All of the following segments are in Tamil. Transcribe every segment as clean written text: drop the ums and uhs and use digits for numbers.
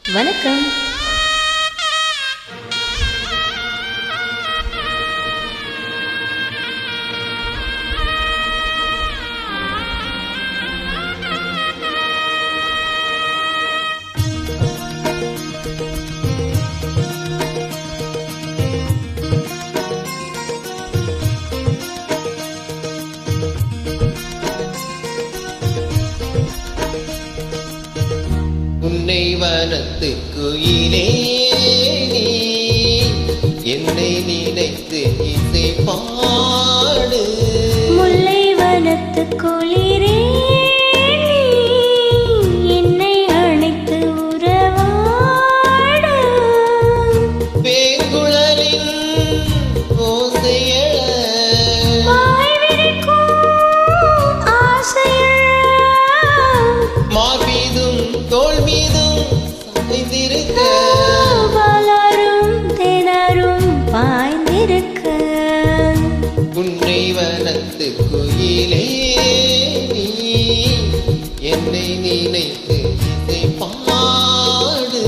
வணக்கம். உன்னை வனத்து குயிலே என்னை நினைத்து இசை பாடு. முல்லை வனத்து குளிரே என்னை அழைத்து உறவாடு. வேங்குழலின் ஓசையழ மார்பீதும் தோல் மீதும் சாய்ந்திருக்க வளரும் திணறும் பாய்ந்திருக்க. உன்னை வனத்து குயிலே என்னை நினைத்து இசை பாடு.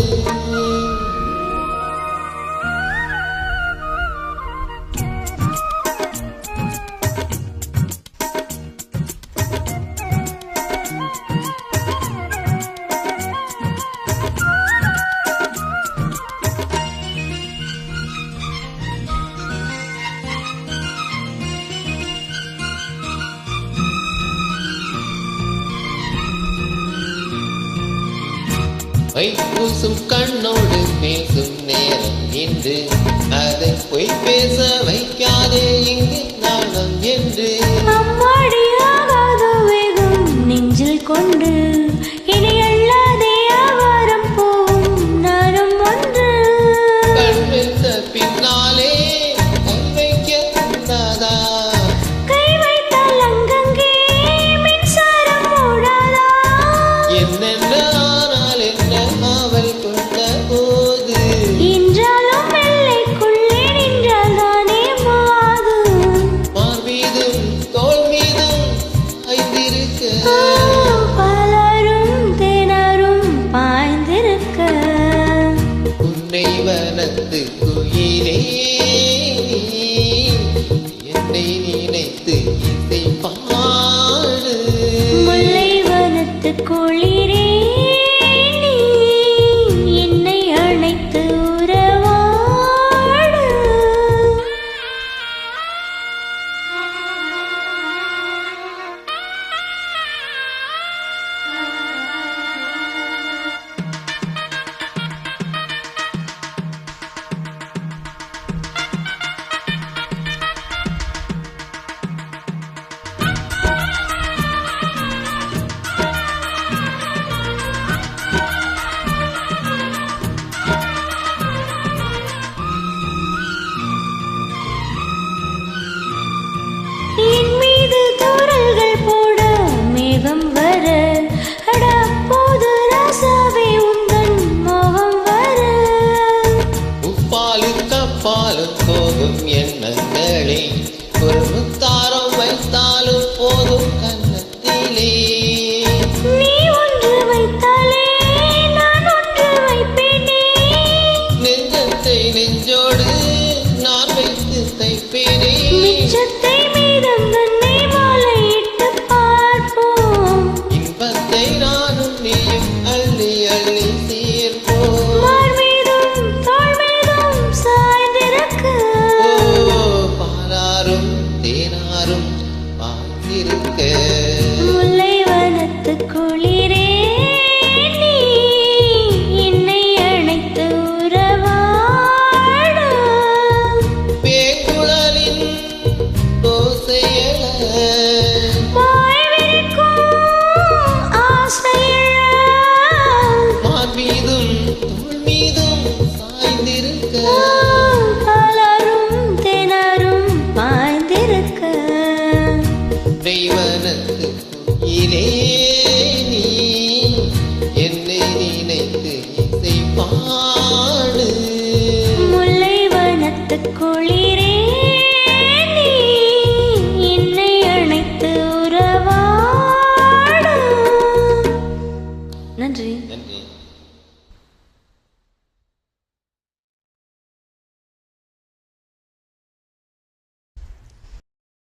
வைப்பூசும் கண்ணோடு பேசும் நேரம் என்று அதை பொய் பேச வைக்காதே இங்கு நாணம் என்று. அம்மாடியாகாத வேகம் நெஞ்சில் கொண்டு இனி அல்லாதே ஆவாரம் போவும் நானும் ஒன்று. கண் வைத்த பின்னாலே கண் வைக்க கூடாதா? கை வைத்தால் அங்கங்கே மின்சாரம் ஓடாதா? என்னென்ன ஆனால் என்ன அவள் கொண்ட போது என்றாலும் எல்லைக்குள்ளே நின்றால் தானே மாது. மார்பீதும் தோல் மீதும் ஐந்திருக்க பலரும் திணறும் பாய்ந்திருக்க. உன்னை வனத்து